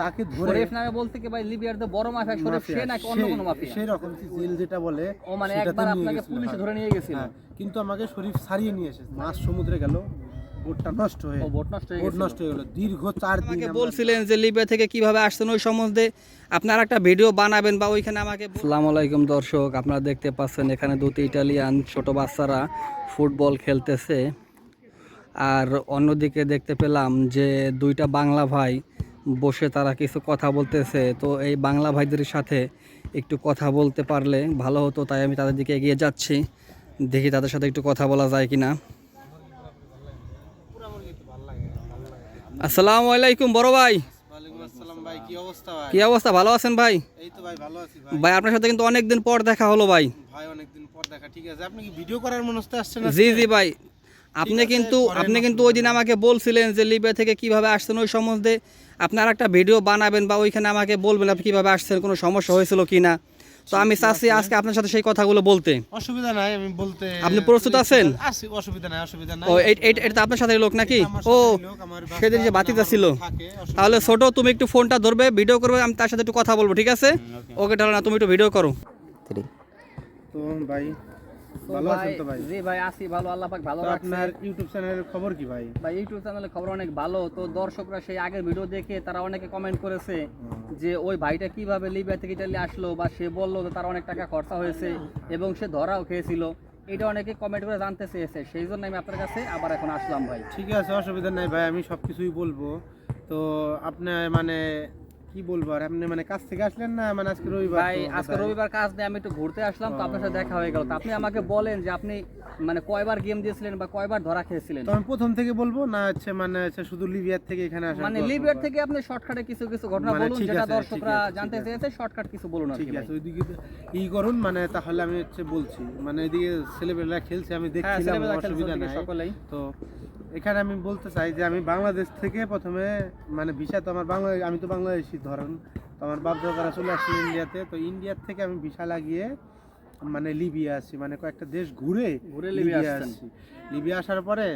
তাকে ধরে শরীফ নামে বলতে কি ভাই লিবিয়ার তো বড় মাফিয়া শরীফ সে নাকি অন্য কোনো মাফিয়া? সেই রকম জেল যেটা বলে ও মানে একবার আপনাকে পুলিশ ধরে নিয়ে গেছিল। কিন্তু আমাকে শরীফ ছাড়িয়ে নিয়ে এসেছে। মাছ সমুদ্রে গেল, বোটটা নষ্ট হয়ে বোট নষ্ট হয়ে গেল। দীর্ঘ 4 দিন আমাকে বলছিলেন যে লিবিয়া থেকে কিভাবে আসছেন ওই সম্বন্ধে আপনারা একটা ভিডিও বানাবেন বা ওইখানে আমাকে। আসসালামু আলাইকুম দর্শক, আপনারা দেখতে পাচ্ছেন এখানে দুটি ইটালিয়ান ছোট বাচ্চারা ফুটবল খেলতেছে। আর অন্যদিকে দেখতে পেলাম যে দুইটা বাংলা ভাই বসে তারা কিছু কথা বলতেছে। তো এই বাংলা ভাইদের সাথে একটু কথা বলতে পারলে ভালো হতো, তাই আমি তাদের দিকে এগিয়ে যাচ্ছি। দেখি তাদের সাথে একটু কথা বলা যায় কিনা। আসসালামু আলাইকুম বড় ভাই। ওয়ালাইকুম আসসালাম ভাই, কি অবস্থা ভাই? কি অবস্থা, ভালো আছেন ভাই? এই তো ভাই ভালো আছি ভাই। ভাই আপনার সাথে কিন্তু অনেকদিন পর দেখা হলো ভাই। ভাই অনেকদিন পর দেখা, ঠিক আছে। আপনি কি ভিডিও করার মনস্থে আসছেন? জি জি ভাই, আপনি কিন্তু ওই দিন আমাকে বলছিলেন যে লিবিয়া থেকে কিভাবে আসছেন ওই সম্বন্ধে আপনারা একটা ভিডিও বানাবেন বা ওইখানে আমাকে বলবেন আপনি কিভাবে আসছেন, কোনো সমস্যা হয়েছিল কিনা। তো আমি চাচ্ছি আজকে আপনার সাথে সেই কথাগুলো বলতে। অসুবিধা নাই, আমি বলতে। আপনি প্রস্তুত আছেন? আছি, অসুবিধা নাই। ও এটা আপনার সাথে লোক নাকি? ও সেদিন যে বাতিটা ছিল। তাহলে ছোট, তুমি একটু ফোনটা ধরবে, ভিডিও করবে, আমি তার সাথে একটু কথা বলবো, ঠিক আছে? ওকে তাহলে না, তুমি একটু ভিডিও করো। তো ভাই ভালো আছেন তো ভাই? জি ভাই আছি ভালো, আল্লাহ পাক ভালো রাখছে। আপনার ইউটিউব চ্যানেলের খবর কি ভাই? ভাই ইউটিউব চ্যানেলের খবর অনেক ভালো। তো দর্শকরা সেই আগের ভিডিও দেখে তারা অনেকে কমেন্ট করেছে যে ওই ভাইটা কিভাবে লিবিয়া থেকে ইতালি আসলো, বা সে বললো যে তার অনেক টাকা খরচা হয়েছে এবং সে ধরাও খেয়েছিল। এটা অনেকে কমেন্ট করে জানতে চেয়েছে, সেই জন্য আমি আপনার কাছে আবার এখন আসলাম ভাই। ঠিক আছে, অসুবিধা নাই ভাই, আমি সবকিছুই বলবো। তো আপনি মানে কি বলবো আর, আপনি মানে কাজ থেকে আসলেন না? মানে আজকে রবিবার ভাই, আজকে রবিবার কাজ দিয়ে আমি একটু ঘুরতে আসলাম, তো আপনার সাথে দেখা হয়ে গেল। তো আপনি আমাকে বলেন যে আপনি মানে কয়বার গেম দিয়েছিলেন বা কয়বার ধরা খেয়েছিলেন? তো আমি প্রথম থেকে বলবো না হচ্ছে মানে হচ্ছে শুধু লিবিয়ার থেকে এখানে আসা? মানে লিবিয়ার থেকে আপনি শর্টকাটে কিছু ঘটনা মানে বলুন, ঠিক যেটা আছে, দর্শকরা ঠিক আছে, জানতে চেয়েছে, শর্টকাট কিছু বলুন আর কি। ঠিক ভাই আছে, ওইদিকে ই করুন, মানে তাহলে আমি হচ্ছে বলছি। মানে এদিকে ছেলেপেলেরা খেলছে, আমি হ্যাঁ, দেখছিলাম, ছেলেবেলা খেলছে অসুবিধা ওদিকে নাই। সকলেই। তো এখানে আমি বলতে চাই যে আমি বাংলাদেশ থেকে প্রথমে মানে ভিসা, তো আমার আমি তো বাংলাদেশি ধরেন, তো আমার বাপ দাদারা চলে আসছে ইন্ডিয়াতে। তো ইন্ডিয়ার থেকে আমি ভিসা লাগিয়ে মানে লিবিয়া আসছি, মানে কয়েকটা দেশ ঘুরে লিবিয়া আসছি। লিবিয়া আসার পরে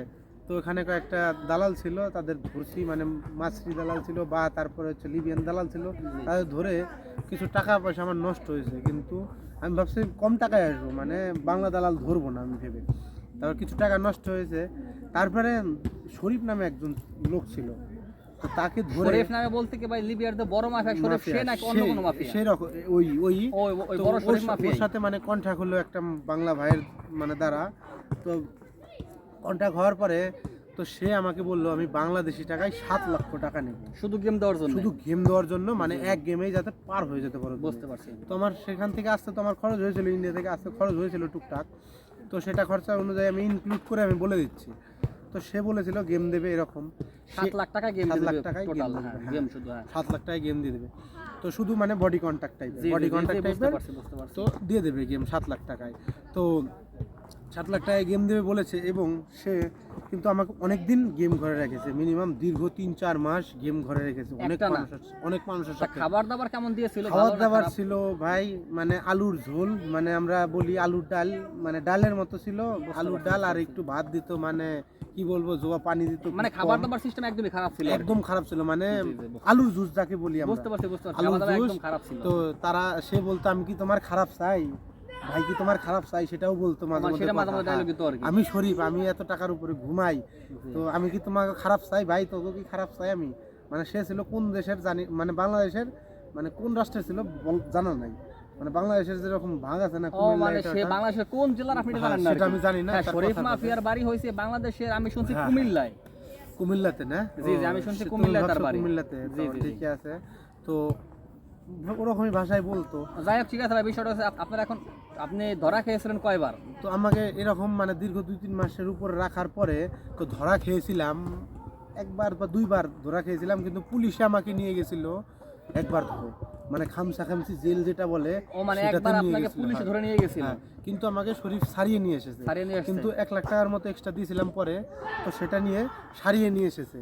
তো এখানে কয়েকটা দালাল ছিল, তাদের ধরছি, মানে মাছরি দালাল ছিল বা তারপরে হচ্ছে লিবিয়ান দালাল ছিল। তাদের ধরে কিছু টাকা পয়সা আমার নষ্ট হয়েছে, কিন্তু আমি ভাবছি কম টাকায় আসবো, মানে বাংলা দালাল ধরবো না আমি ভেবে। তারপর কিছু টাকা নষ্ট হয়েছে। তারপরে শরীফ নামে একজন লোক ছিল, তো তাকে ধরে। শরীফ নামে বলতে কি ভাই লিবিয়ার তো বড় মাফিয়া শরীফ সে নাকি অন্য কোনো মাফিয়া? সেই রকম ওই বড় শরীফ মাফিয়া। ওর সাথে মানে কন্ট্রাক্ট হলো একটা বাংলা ভাইয়ের মানে দ্বারা। তো কন্ট্রাক্ট হওয়ার পরে তো সে আমাকে বললো আমি বাংলাদেশি টাকায় 7 লক্ষ টাকা নেব, শুধু গেম দেওয়ার জন্য। শুধু গেম দেওয়ার জন্য, মানে এক গেমেই যাতে পার হয়ে যেতে পারো। বুঝতে পারছি। তো আমার সেখান থেকে আসতে তো আমার খরচ হয়েছিল, ইন্ডিয়া থেকে আসতে খরচ হয়েছিল টুকটাক। তো সেটা খরচা অনুযায়ী আমি ইনক্লুড করে আমি বলে দিচ্ছি। তো সে বলেছিল গেম দেবে এরকম 7 লাখ টাকা গেম 7 লাখ দেবে টাকায় টোটাল। গেম হ্যাঁ, দেবে, গেম শুধু 7 লাখ টাকায় গেম দিয়ে দেবে। তো শুধু মানে বডি কন্ট্যাক্ট টাইপের, বুঝতে টাইপের। পারছি। তো দিয়ে দেবে গেম 7 লাখ টাকায়। তো 7 লাখ টাকায় গেম দেবে বলেছে, এবং সে কিন্তু আমাকে অনেক দিন গেম ঘরে রেখেছে, মিনিমাম দীর্ঘ 3-4 মাস গেম ঘরে রেখেছে। অনেক মানুষের সাথে। খাবার দাবার কেমন দিয়েছিল? খাবার দাবার ছিল ভাই মানে আলুর ঝোল, মানে আমরা বলি আলুর ডাল, মানে ডালের মতো ছিল, আলুর ডাল আর একটু ভাত দিত, মানে কি বলবো জোয়া পানি দিত। মানে খাবার দাবার সিস্টেম একদমই খারাপ ছিল, একদম খারাপ ছিল, মানে আলুর জুস যাকে বলি আমরা। বুঝতে পারছি। আলুর খাবার দাবার জুস একদম খারাপ ছিল। তো সে বলতো আমি কি তোমার খারাপ চাই ভাই, কি তোমার খারাপ চাই, সেটাও বলতো মাঝে মধ্যে ডায়লগ দিত আর কি। আমি শরীফ, আমি এত টাকার উপরে ঘুমাই, তো আমি কি তোমাকে খারাপ চাই ভাই, তোকে কি খারাপ চাই আমি? মানে সে ছিল কোন দেশের জানি, মানে বাংলাদেশের, মানে কোন রাষ্ট্রের ছিল জানা নাই। মানে বাংলাদেশের যেরকম ভাগ আছে না, মানে সে বাংলাদেশের কোন জেলার আপনি জানেন না? সেটা আমি জানি না। শরীফ মাফিয়ার বাড়ি হয়েছে বাংলাদেশের, আমি শুনছি কুমিল্লায়। কুমিল্লাতে না? জি আমি শুনছি কুমিল্লায় তার বাড়ি। কুমিল্লাতে, ঠিক আছে। তো ওরকমই ভাষায় বলতো। যাই হোক, ঠিক আছে ভাই, বিষয়টা হচ্ছে আপনার এখন আপনি ধরা খেয়েছিলেন কয়বার? তো আমাকে এরকম মানে দীর্ঘ 2-3 মাসের উপর রাখার পরে তো ধরা খেয়েছিলাম একবার বা দুইবার ধরা খেয়েছিলাম, কিন্তু পুলিশে আমাকে নিয়ে গেছিল একবার ধরে, মানে খামসি জেল যেটা বলে। মানে একবার আপনাকে পুলিশে ধরে নিয়ে গেছিল, কিন্তু আমাকে শরীফ ছাড়িয়ে নিয়ে এসেছে। কিন্তু 1 লাখ টাকার মতো এক্সট্রা দিয়েছিলাম পরে, তো সেটা নিয়ে সারিয়ে নিয়ে এসেছে।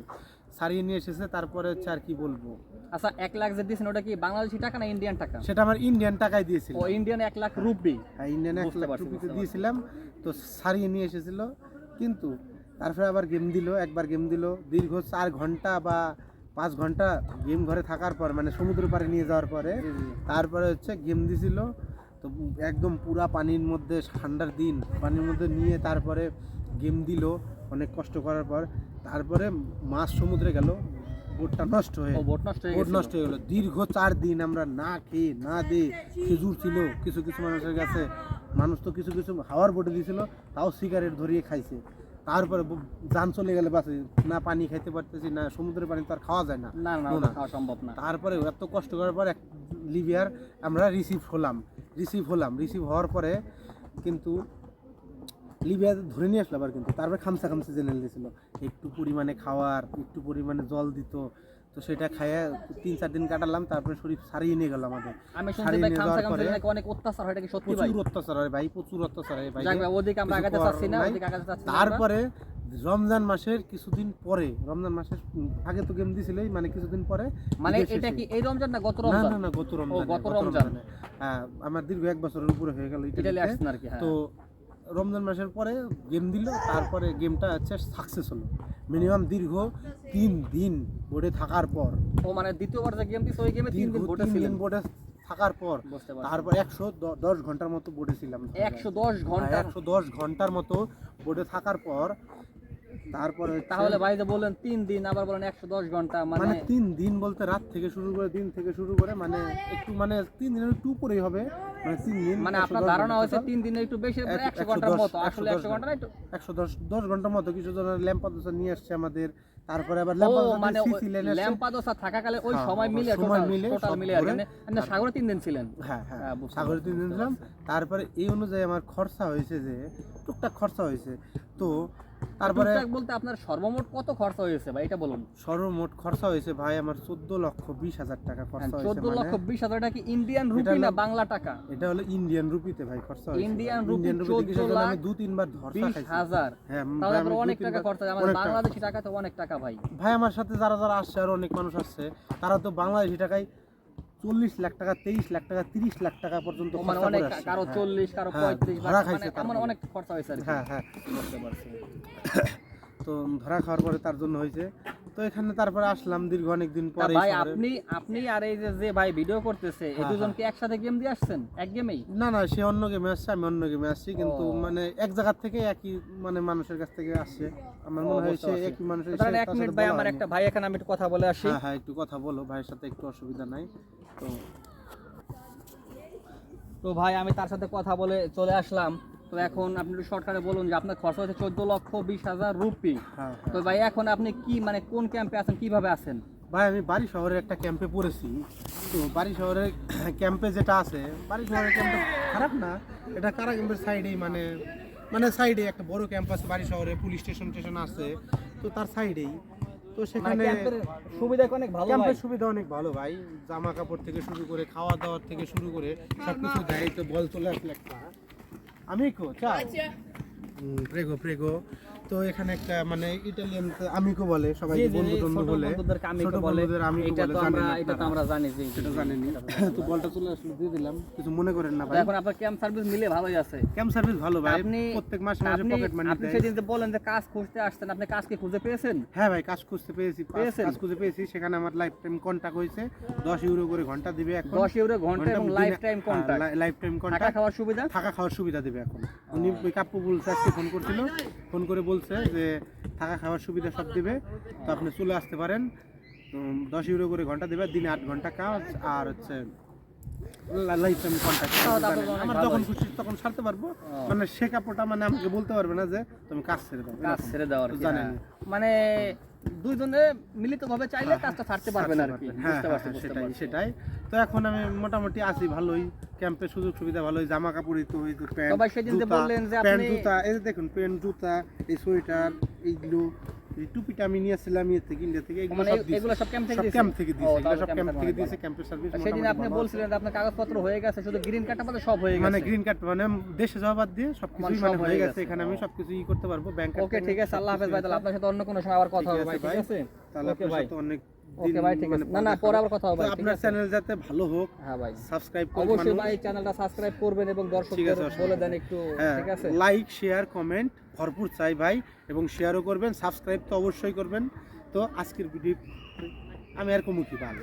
তারপরে হচ্ছে আর কি বলবো। আচ্ছা, 1 লাখ যে দিয়েছেন ওটা কি বাংলাদেশি টাকা না ইন্ডিয়ান টাকা? সেটা আমার ইন্ডিয়ান টাকায় দিয়েছিল। ও ইন্ডিয়ান 1 লাখ রুপি। হ্যাঁ, ইন্ডিয়ান 1 লাখ রুপিতে দিয়েছিলাম। তো সারিয়ে নিয়ে এসেছিল, কিন্তু তারপরে আবার গেম দিল, একবার গেম দিল দীর্ঘ 4 ঘন্টা বা ঘন্টা গেম ঘরে থাকার পর মানে সমুদ্র পাড়ে নিয়ে যাওয়ার পরে তারপরে হচ্ছে গেম দিছিল। তো একদম পুরা পানির মধ্যে, ঠান্ডার দিন পানির মধ্যে নিয়ে তারপরে গেম দিল অনেক কষ্ট করার পর। তারপরে মাছ সমুদ্রে গেল, বোটটা নষ্ট হয়ে বোট নষ্ট হয়ে বোট গেছিল। নষ্ট হয়ে গেল। দীর্ঘ 4 দিন আমরা না খেয়ে না দিয়ে, খেজুর ছিল কিছু কিছু মানুষের কাছে, মানুষ তো কিছু কিছু হাওয়ার বোটে দিয়েছিল, তাও সিগারেট ধরিয়ে খাইছে। তারপরে যান চলে গেলে বাসে, না পানি খাইতে পারতেছি না, সমুদ্রের পানি তো আর খাওয়া যায় না। না না ওটা খাওয়া সম্ভব না। তারপরে এত কষ্ট করার পর লিবিয়ার আমরা রিসিভ হওয়ার পরে কিন্তু লিবিয়া ধরে নিয়ে আসলো আবার, কিন্তু তারপরে খামসা জেনে দিয়েছিল, একটু পরিমাণে খাওয়ার, একটু পরিমাণে জল দিত। তো সেটা খাইয়ে 3-4 দিন কাটালাম, তারপরে শরীর সারিয়ে নিয়ে গেল আমাদের। আমি শুনছি সারিয়ে ভাই নিয়ে খামসা যাওয়ার পরে নাকি অনেক অত্যাচার হয়, এটা কি সত্যি ভাই? প্রচুর অত্যাচার হয় ভাই, প্রচুর অত্যাচার হয় ভাই। যাক ভাই, ওদিকে আমরা কিছু আগাতে করার চাচ্ছি না, নাই। ওদিকে আগাতে চাচ্ছি না আমরা। তারপরে রমজান মাসের কিছুদিন পরে, রমজান মাসের আগে তো গেম দিছিলই, মানে কিছুদিন পরে মানে ঈদের এটা শেষে। কি এই রমজান না গত না রমজান? না না, গত রমজান, গত রমজান। হ্যাঁ, আমার দীর্ঘ 1 বছরের উপরে হয়ে গেল ইটালি ইটালিতে। আসছেন আর কি। হ্যাঁ, তো রমজান মাসের পরে গেম দিল, তারপরে গেমটা হচ্ছে সাকসেস হলো। মিনিমাম দীর্ঘ 3 দিন বোর্ডে থাকার পর, ও মানে দ্বিতীয়বার যে গেম দিছে ওই গেমে 3 দিন বোটে ছিলেন। বোর্ডে থাকার পর বুঝতে পারছি। তারপর 110 ঘন্টার মতো বোর্ডে ছিলাম। 110 ঘন্টা? 110 ঘন্টার মতো বোর্ডে থাকার পর তারপরে তাহলে ভাই যে বললেন 3 দিন, আবার বলেন 110 ঘন্টা, মানে মানে 3 দিন বলতে রাত থেকে শুরু করে, দিন থেকে শুরু করে, মানে একটু মানে 3 দিনের একটু উপরেই হবে, মানে 3 দিন। মানে আপনার ধারণা হয়েছে 3 দিনে একটু বেশি, 100 ঘন্টার মতো। আসলে 100 ঘন্টা না, একটু 110 ঘন্টার মতো। কিছু জন ল্যাম্পাদোসা নিয়ে আসছে আমাদের, তারপরে আবার ও ল্যাম্পাদোসা মানে সিসি লেনে আসছে। ল্যাম্পাদোসা থাকাকালে ওই হ্যাঁ, সময় মিলে সময় টোটাল মিলে টোটাল সব মিলে আর কি। ঘুরে। মানে সাগরে 3 দিন ছিলেন? হ্যাঁ হ্যাঁ, হ্যাঁ, বুঝতে সাগরে 3 দিন পারছি। ছিলাম। তারপরে এই অনুযায়ী আমার খরচা হয়েছে, যে টুকটাক খরচা হয়েছে। তো তারপরে টুকটাক বলতে আপনার সর্বমোট কত খরচ হয়েছে ভাই, এটা বলুন। সর্বমোট খরচা হয়েছে ভাই আমার 14,20,000 টাকা খরচা হয়েছে। 14,20,000 টাকা কি ইন্ডিয়ান রুপি এটা না হলো- বাংলা টাকা? এটা হলো ইন্ডিয়ান রুপিতে ভাই খরচা হয়েছে। ইন্ডিয়ান রুপি কিছু জন আমি 14,20,000 2-3 বার ধরসা খাইছি। হ্যাঁ, তাহলে ভাই, আপনার আমি অনেক 2-3 টাকা বার- খরচা। আমাদের অনেক টাকা। বাংলাদেশি টাকা তো অনেক টাকা ভাই। ভাই আমার সাথে যারা যারা আসছে, আর অনেক মানুষ আসছে, তারা তো বাংলাদেশি টাকায় 40 লাখ টাকা, 23 লাখ টাকা, 30 লাখ টাকা পর্যন্ত ও মানে খরচা অনেক, করে আসছে। কারো হ্যাঁ। 40, কারো হ্যাঁ, 35 ধরা লাখ, খাইছে মানে তার আমার মানে। অনেক খরচা হয়েছে আর কি। হ্যাঁ হ্যাঁ। বুঝতে পারছি। তো ধরা খাওয়ার পরে তার জন্য হয়েছে। তো এখানে তারপরে আসলাম দীর্ঘ অনেক দিন তা পরে। ভাই আপনি আর এই যে ভাই ভিডিও করতেছে, এই হ্যাঁ, দুজন কি একসাথে গেম দিয়ে আসছেন? এক গেমেই? না না, সে অন্য গেমে আসছে, আমি অন্য গেমে আসছি, কিন্তু ও। মানে এক জায়গা থেকে একই মানে মানুষের কাছ থেকে আসছে। আমার মনে হয় সে একই মানুষের। তাহলে সে 1 তার মিনিট সাথে ভাই, বলা আমার হয়নি। একটা ভাই এখানে, আমি একটু কথা বলে আসি। হ্যাঁ হ্যাঁ, একটু কথা বলো ভাইয়ের সাথে, একটু অসুবিধা নাই। তো ভাই আমি তার সাথে কথা বলে চলে আসলাম। তো এখন আপনি একটু শর্টকাটে বলুন যে আপনার খরচ হয়েছে 14,20,000 রুপি। হ্যাঁ তো ভাই এখন আপনি কি মানে কোন ক্যাম্পে আছেন, কিভাবে আছেন? ভাই আমি বাড়ি শহরের একটা ক্যাম্পে পড়েছি। তো বাড়ি শহরের ক্যাম্পে যেটা আছে, বাড়ি শহরের ক্যাম্পে খারাপ না, এটা কারা ক্যাম্পের সাইডেই, মানে সাইডে একটা বড় ক্যাম্প আছে বাড়ি শহরে, পুলিশ স্টেশন আছে, তো তার সাইডেই। তো মানে সেখানে ক্যাম্পের সুবিধা কি অনেক ভালো ভাই? ক্যাম্পের সুবিধা অনেক ভালো ভাই, জামা কাপড় থেকে শুরু করে, খাওয়া দাওয়ার থেকে শুরু করে সবকিছু দেয়। তো বল চলে আসলে একটা আমিকো চা, প্রেগো প্রেগো। তো এখানে একটা মানে ইটালিয়ান আমিকো বলে সবাই, জি, জি, বন্ধু জি, বন্ধু ছোট বলে, বন্ধুদেরকে আমিকো ছোট বলে। বন্ধুদের আমিকো এটা বলে, তো জানেন এটা তো আপনারা। আমরা জানি যে সেটা জানেনই। তো বলটা চলে আসলে দিয়ে দিলাম, কিছু মনে করেন না তো ভাই। এখন আপনার ক্যাম্প সার্ভিস মিলে ভালোই আছে। ক্যাম্প সার্ভিস ভালো ভাই, আপনি প্রত্যেক মাসে মাসে আপনি পকেট মানি আপনি দেয়। সেদিন যে বলেন যে কাজ খুঁজতে আসছেন, আপনি কাজ কি খুঁজে পেয়েছেন? হ্যাঁ ভাই, কাজ খুঁজতে পেয়েছি, পেয়েছেন? কাজ খুঁজে পেয়েছি। সেখানে আমার লাইফ টাইম কন্ট্যাক্ট হয়েছে, 10 ইউরো করে ঘন্টা দিবে এখন। 10 ইউরো ঘন্টা এবং life time contract, life time থাকা কন্ট্যাক্ট, খাওয়ার সুবিধা। থাকা খাওয়ার সুবিধা দেবে এখন। উনি ওই কাপ্পু বলছে, আজকে ফোন করছিল, ফোন করে বলছে যে থাকা খাওয়ার সুবিধা সব দিবে, তো আপনি চলে আসতে পারেন। 10 ইউরো করে ঘন্টা দেবে, দিনে 8 ঘন্টা কাজ, আর হচ্ছে লাইফ টাইম কন্ট্যাক্ট। তাহলে তো আপনার অনেক আমার ভালোই। যখন খুশি তখন ছাড়তে পারবো, মানে সে কাপড়টা মানে আমাকে বলতে পারবে না যে তুমি কাজ ছেড়ে দাও, কাজ এরকম। ছেড়ে দেওয়ার কি, জানেন। হ্যাঁ। মানে দুইজনে মিলিতভাবে চাইলে কাজটা ছাড়তে পারবেন আর কি। হ্যাঁ বুঝতে পারছি, হ্যাঁ, বুঝতে সেটাই পারছি। সেটাই। তো এখন আমি মোটামুটি আছি ভালোই, ক্যাম্পের সুযোগ সুবিধা ভালোই, জামা কাপড় তো এই তো প্যান্ট, তো ভাই সেদিন যে জুতা, বললেন যে প্যান্ট আপনি- জুতা, এই যে দেখুন প্যান্ট জুতা, এই সোয়েটার, এইগুলো, এই টুপিটা আমি নিয়ে আসছিলাম ইয়ে থেকে, ইন্ডিয়া থেকে, এগুলো মানে সব দিয়েছে। এগুলো সব ক্যাম্প থেকে সব দিয়েছে? ক্যাম্প থেকে ও, দিয়েছে, এগুলো তাহলে সব ক্যাম্প ক্যাম্পের থেকে অনেক দিয়েছে, ভালো। ক্যাম্পের সার্ভিস সেদিন আপনি বলছিলেন যে আপনার কাগজপত্র হয়ে গেছে, শুধু গ্রিন কার্ডটা পাতে সব হয়ে মানে গেছে। গ্রিন কার্ড মানে দেশে যাওয়া বাদ দিয়ে সবকিছু মানে মানে সব হয়ে হয়ে গেছে। গেছে। এখানে আমি সবকিছু ই করতে পারবো, ব্যাংক ওকে ঠিক আছে, আল্লাহ হাফেজ ভাই। তাহলে আপনার সাথে অন্য কোনো সময় আবার কথা হবে ভাই, ঠিক আছে? তাহলে ওকে আপনার ভাই, সাথে অনেক ওকে ভাই, ঠিক আছে। না না, পরে আবার কথা হবে ভাই, ঠিক আপনার আছে? চ্যানেল যাতে ভালো হোক, হ্যাঁ ভাই, সাবস্ক্রাইব করুন অবশ্যই মানুষ। ভাই চ্যানেলটা সাবস্ক্রাইব করবেন এবং ঠিক দর্শকদের আছে, বলে দেন একটু, হ্যাঁ, ঠিক আছে? লাইক শেয়ার কমেন্ট ভরপুর চাই ভাই, এবং শেয়ারও করবেন, সাবস্ক্রাইব তো অবশ্যই করবেন। তো আমি আর কমুখী পাল